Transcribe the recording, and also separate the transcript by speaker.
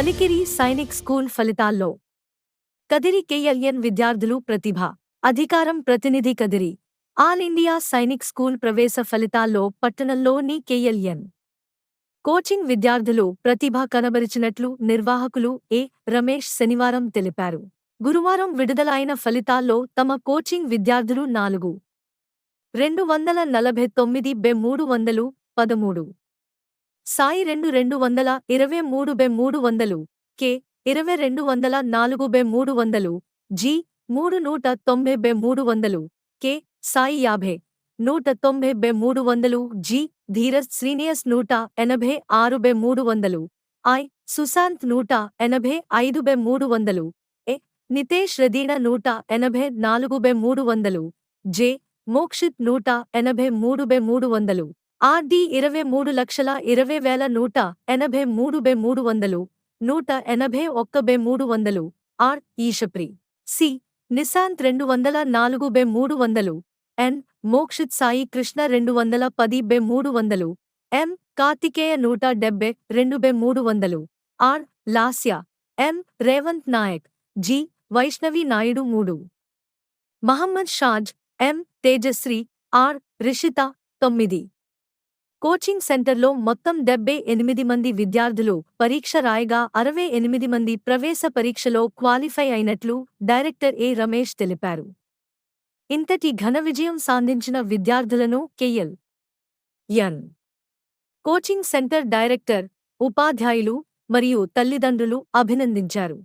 Speaker 1: Kalikiri Sainik school ఫలితాల్లో Kadiri KLN విద్యార్థులు ప్రతిభ అధికారం ప్రతినిధి Kadiri all India Sainik school ప్రవేశ ఫలితాల్లో పట్టణంలోని కేఎల్ఎన్ కోచింగ్ విద్యార్థులు ప్రతిభ కనబరిచినట్లు నిర్వాహకులు ఏ. రమేష్ శనివారం తెలిపారు. గురువారం విడుదలైన ఫలితాల్లో తమ కోచింగ్ విద్యార్థులు 4,249/313 Sai 2,223/300 K 2,204/300 G 390/300 K Sai 50,190/300 G Dheeraj Srinivas 186/300 I Sushant 185/300 A Nitesh రదీణ 184/300 జె మోక్షిత్ 183/300 ఆర్డి 23,20,183/300 181/300 ఆర్ ఈషప్రి C Nishant 204/300 N Mokshith Sai Krishna 210/300 M Karthikeya 172/300 R Lasya M Revanth Nayak G Vaishnavi Naidu 3 Mohammed Shaz M Tejasri R Rishitha 9 coaching సెంటర్లో మొత్తం 78 మంది విద్యార్థులు పరీక్ష రాయగా 68 మంది ప్రవేశ పరీక్షలో క్వాలిఫై అయినట్లు డైరెక్టర్ ఏ. రమేష్ తెలిపారు. ఇంతటి ఘన విజయం సాధించిన విద్యార్థులను కేఎల్.ఎన్ కోచింగ్ సెంటర్ డైరెక్టర్, ఉపాధ్యాయులు మరియు తల్లిదండ్రులు అభినందించారు.